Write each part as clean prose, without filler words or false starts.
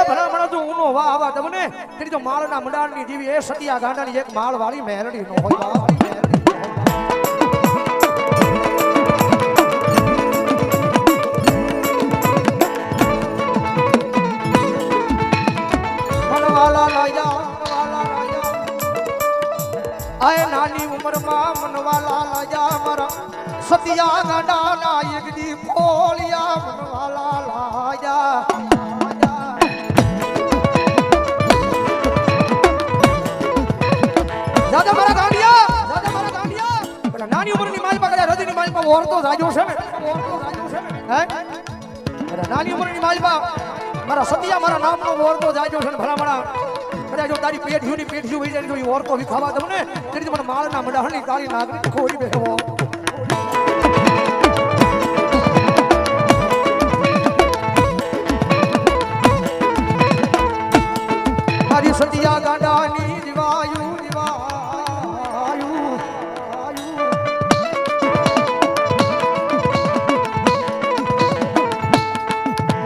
ભલામણા જો ઊનો વાહ આવા તમને તેની તો માળના મંડાળની જીવી એ સતિયા ગાંડાની એક માળ વાળી મેરડી નો હોય બાપ આય નાની ઉંમરમાં મનવાલા લાજા મારા સતિયા ગાંડાના એક દી ફોલિયા મનવાલા લાજા દાદા મારા ગાંડિયા પેલા નાની ઉંમરની માલપા કદાચ હૃદયની માલપા ઓરતો રાજો છે ને હે નાની ઉંમરની માલપા મારા સતિયા મારા નામનો ઓરતો રાજો છે ને ભલામણા જો તારી પેઢીઓની પેઢીઓ વહી જાય તો ઓરતો વિખાવા દઉં ને તેથી મને માળના મંડાળની તારી નાગરિક ખોઈ બેહવો મારી સતિયા ગાંડાની દિવાયુ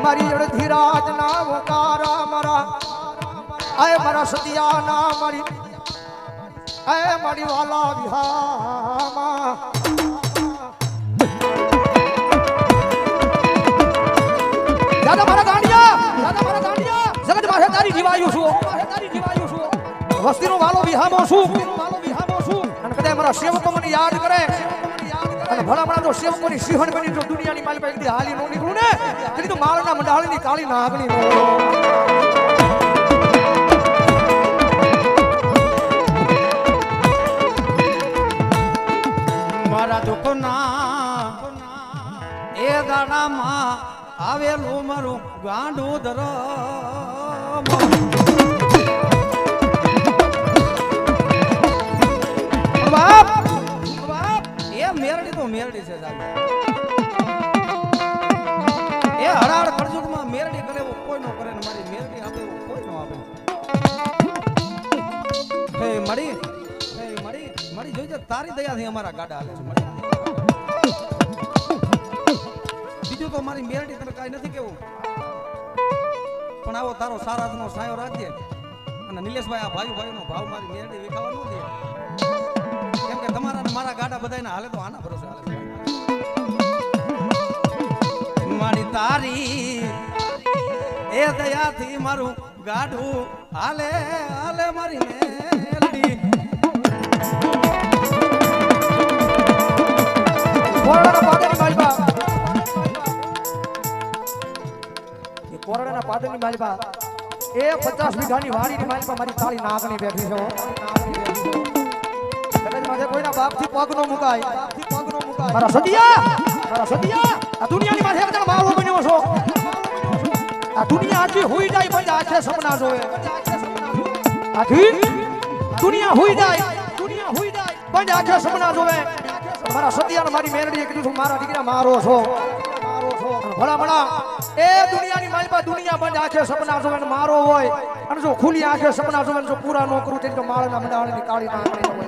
મારી અડધીરાજ ના વકારા મારા આય મારા સતિયા ના મારી આય મારી વાલા વિહામાં દાદા મારા ગાંડિયા જગત માથે તારી જીવાયું છું વસ્તીનો વાલો વિહામો છું અને કદાચ મારા સેવકો મને યાદ કરે અને ભલામણા તો સેવકોની સિંહણ બની જો દુનિયાની માલ પર હાલી નો નીકળું ને તેની તો માળના મંડાળની કાળી નાગની મારા દુઃખના એ દાડામાં આવેલું મારું ગાંડું ધરમ બાપ એ મેરડી તો મેરડી છે સાહેબ એ હરાડ ખરજુગમાં મેરડી કરે એવું કોઈ નો કરે ને મારી મેરડી આપે એવું કોઈ નો આપે હે મળી જોઈજે તારી દયાથી અમારા ગાડા હાલે છે બીજું તો મારી મેરડી તને કાંઈ નથી કેવું પણ આવો તારો સારાનો સાયો રાખજે અને નિલેશભાઈ આ ભાઈનો ભાવ મારી મેરડી વિખાવા ન દે કેમ કે તમારા મારા ગાડા બધાના હાલે તો આના ભરોસે હાલે મારી તારી એ દયાથી મારું ગાડું હાલે હાલે મારી મેરડી કોરડાના પાદરની માલપા એ 50 વીઘાની વાડીની માલપા મારી તાળી નાગની બેઠી છે કદાચ માથે કોઈના બાપથી પગ નો મુકાય મારા સતિયા આ દુનિયાની માથે એકદમ માવો બન્યો છો આ દુનિયા આખી હોઈ જાય પણ આંખે સપના જોવે આખી દુનિયા હોઈ જાય પણ આંખે સપના જોવે મારા સતિયાને મારી મેરડીએ કીધું છું મારા દીકરા મારો છો ભલા એ દુનિયાની માલપા દુનિયા બંધ આંખે સપના જોવે ને મારો હોય અને જો ખુલ્લી આંખે સપના જોવે જો પૂરા ન કરું તો માળના મંડાળની કાળી નાખણી હોય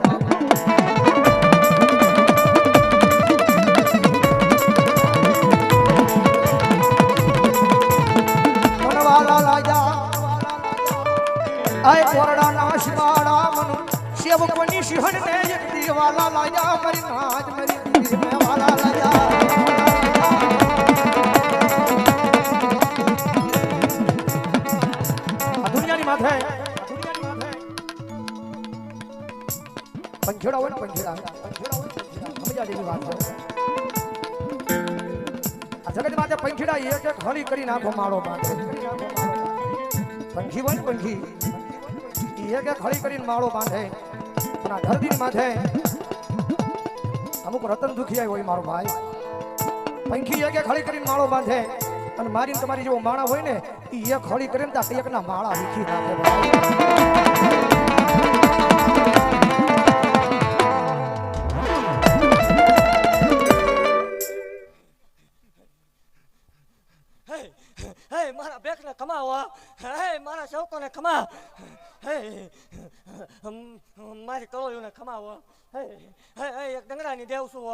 મનવાલા લાજા આય કોરડાના શિવાળા મન સેવકોની સિંહણ ને એક દીવાલા લાજા મારી નાજ મારી દીવાલા લાજા પંખેડા હોય ને પંખેડા સમજ્યા જેવી વાત છે આ જગત માથે પંખેડા એક એક હળી કરી નાખો માળો બાંધે પંખી હોય ને પંખી એક એક હળી કરીને માળો બાંધે અને આ ધરતી માથે અમુક રતન દુખિયા હોય મારો ભાઈ પંખી એક એક હળી કરીને માળો બાંધે અને મારી તમારી જેવો માણા હોય ને એ એક હળી કરીને ત્યાં એકના માળા વીખી નાખે મારા બેકને કમાવા મારા શૌકોને કમા મારી કળોળીઓને કમાવો એક ડંગરાની દેવ છું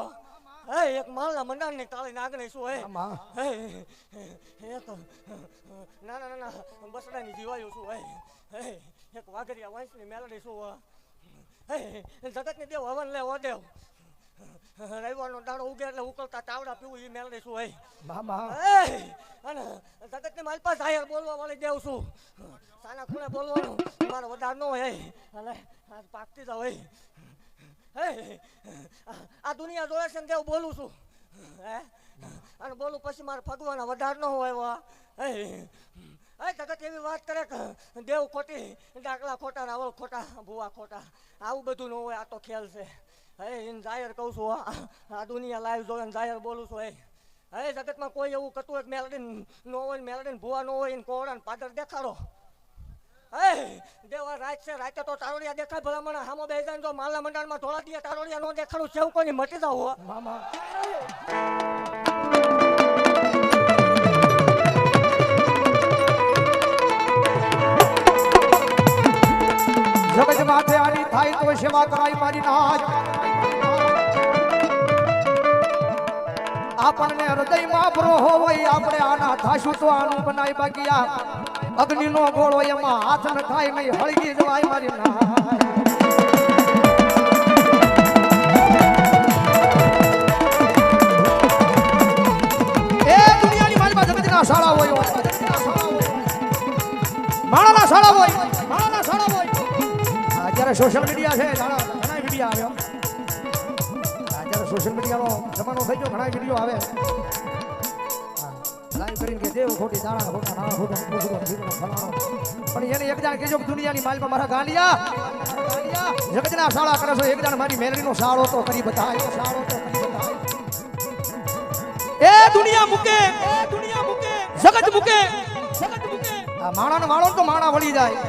હે એક માલના મંડાણની કાળી નાગણી શું હે આમાં હે એક નાના નાના બસડાની જીવાયું શું હે એક વાઘરિયા વાંસની મેલડી શું હે જગતની દેવ હવન લે ઓ દેવ રવિવારનો દાડો ઉગે એટલે ઉકળતા તાવડા પીવું એ મેલડી શું હે મામા અને જગતની માલપા જાહેર બોલવા વાળી દેવ છું સાના ખૂણે બોલવાનું મારો વધાર ન હોય અને આજ પાકતી જાવ હે આ દુનિયા જોડે છે ને દેવ બોલું છું હે અને બોલું પછી મારે ભગવાન વધાર ન હોય વા હે જગત એવી વાત કરે કે દેવ ખોટી ડાકલા ખોટા રાવળ ખોટા ભુવા ખોટા આવું બધું ન હોય આ તો ખેલ છે હે એને જાહેર કહું છું આ દુનિયા લાઈવ જોવે ને જાહેર બોલું છું હે જગતમાં કોઈ એવું કતું હોય મેલડી ન હોય મેલડી ભુવા ન હોય ને કોવડા ને પાદર દેખાડો હે દેવા રાત છે રાતે તો તારોડિયા દેખાય ભલામણ હામો બે જાય જો માલના મંડળમાં ધોળા દિયા તારોડિયા નો દેખાડું સેવ કોની મટી જાવ મામા જગત માથે આની થાય તો સેવા કરાય મારી નાજ આપણને હૃદયમાં ભરો હોય આપણે આના થાશું તો આનું બનાય બાકી આ અગ્નિનો ગોળો એમાં હાથ ન થાય નહીં હળગી જવાય મારી નાજ એ દુનિયાની માલમાં જગતના શાળા હોય માળાના શાળા હોય માળાના શાળા હોય અત્યારે સોશિયલ મીડિયા છે ઘણા વિડીયો આવ્યો અત્યારે સોશિયલ મીડિયાનો જમાનો થઈ ગયો ઘણા વિડીયો આવે લાઈવ કરીને કે દેવ ખોટી દાણા ખોટા નાણા ખોટા ફલાણો પણ એને એક જાણ કહેજો દુનિયાની માલમાં મારા ગાંડિયા જગતના શાળા કરે છો એક જાણ મારી મેલડીનો શાળો તો કરી બતાય એ દુનિયા મૂકે જગત મૂકે આ માણાનો વાળો તો માણા વળી જાય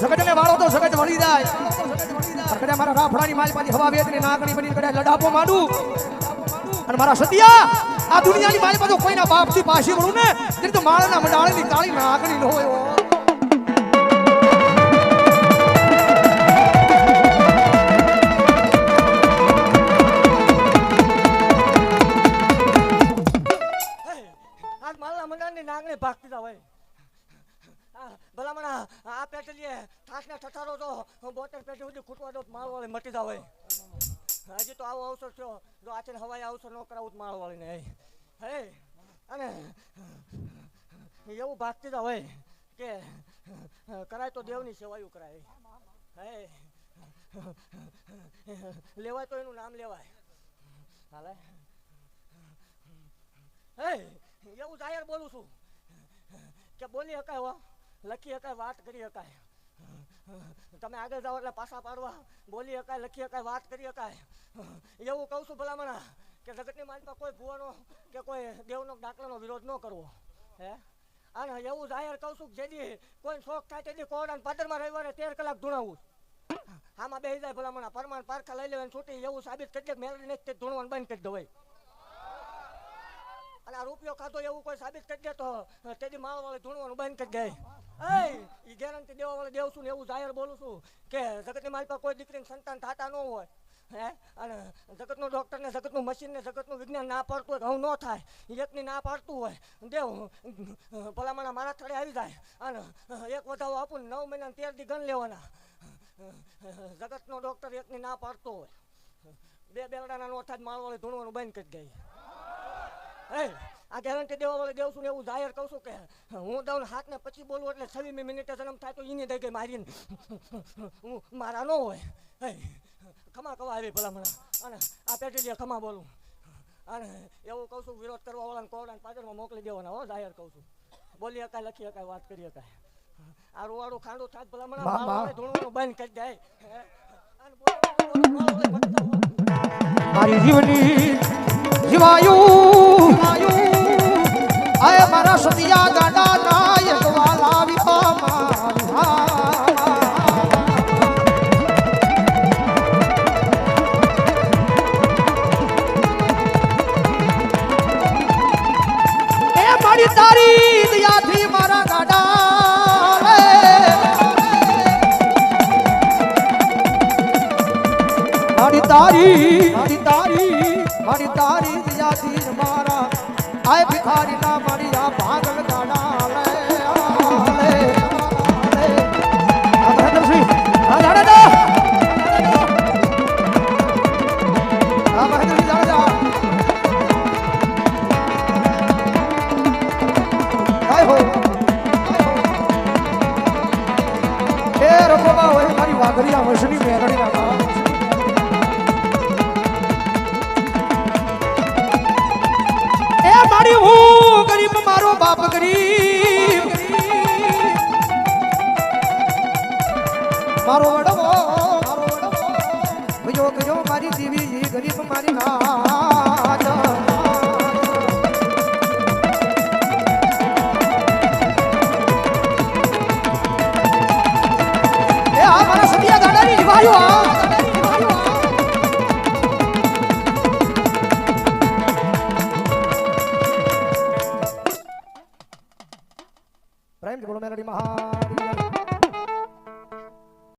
જગતને વાળો તો જગત વળી જાય કડે મારા રાફડાની માલમાંથી હવા વેતની નાગણી બની કડે લડાપો માંડું અને મારા સતિયા આ દુનિયાની માલમાં તો કોઈના બાપથી પાછી વળું ને એટલે તો માળાના મંડાળની કાળી નાગણી ન હોય આજ માલના મંડળની નાગણી ભાગતી જાવ ભલામણ આ પેટલીએ ઠાસને ઠઠારો તો 72 પેટી સુધી ખૂટવા દો માળ વાળી મટી જાવ હજી તો આવો અવસર થયો જો આથી હવાઈ અવસર ન કરાવું માળ વાળીને હે અને એવું ભાગતી જાવ કે કરાય તો દેવની સેવાયું કરાય હે લેવાય તો એનું નામ લેવાય હાલે હે એવું જાહેર બોલું છું કે બોલી શકાય લખી શકાય વાત કરી શકાય તમે આગળ જાઓ એટલે પાછા પાડવા બોલી શકાય લખી શકાય વાત કરી શકાય એવું કહું છું ભલામણા કે જગતની માલમાં કોઈ ભુવાનો કે કોઈ દેવનો દાખલાનો વિરોધ ન કરવો હે અને એવું જાહેર કહું છું જેથી કોઈ શોખ થાય તેથી કોરડાને પાદરમાં રવિવારે 13 કલાક ધૂણાવું આમાં બેસી જાય ભલામણા પરમાન પારખા લઈ લેવાની છૂટી એવું સાબિત કરી દે મેળવીને તે ધૂણવાનું બંધ કરી દવાય અને આ રૂપિયો ખાતો એવું કોઈ સાબિત કરી દે તો તેથી માળ વાળે ધૂણવાનું બંધ કરી દે એ ગેરંટી દેવા વાળે દેવ છું ને એવું જાહેર બોલું છું કે જગતની માલ પર કોઈ દીકરીને સંતાન થતા ન હોય હે અને જગતનો ડોક્ટર ને જગતનું મશીન ને જગતનું વિજ્ઞાન ના પાડતું હોય ઘઉં ન થાય એકની ના પાડતું હોય દેવ ભલામણા મારા થડે આવી જાય અને એક વધાવો આપું 9 મહિના 13 દી ગણ લેવાના જગતનો ડોક્ટર એકની ના પાડતો હોય બે બેલડાના નો થાય માળ વાળે ધૂણવાનું બંધ કરી દે હે આ ગેરંટી દેવા વાળે દેવ છું ને એવું જાહેર કહું છું કે હું દઉં હાથ ને પછી બોલું એટલે 26મી મિનિટે જન્મ થાય તો એની દઈ ગઈ મારીને હું મારા ન હોય હે ખમા કવા આવી ભલામણા અને આ પેટી લે ખમા બોલું અને એવું કહું છું વિરોધ કરવા વાળાને કોરડાને પાદરમાં મોકલી દેવાના હો જાહેર કહું છું બોલી શકાય લખી શકાય વાત કરી શકાય આ રૂવાડું ખાંડું થાય ભલામણા ધૂણવાનું બંધ કરી દે મારી જીવની જીવાયું આય મારા સતિયા ગાડા નાયક વાલા એ મારી તારી દયાથી મારા ગાડા મારી સીર મારા આય ભિખારી ના મારી આ ભાગલ ગાડા લે આ મહેન્દ્રસિંહ આ જાડેજા આ મહેન્દ્રસિંહ જાડેજા આય હો એ રખોબા હોય મારી વાઘરિયા વંશની મેરડી ના મારી હું ગરીબ મારો બાપ ગરીબ મારો વડવો ગયો ગયો મારી દેવી ગરીબ મારી નાથ એ આ મારા સદિયા દાદાની જીવાયો પ્રેમ બોલો મેલડી મહારાજ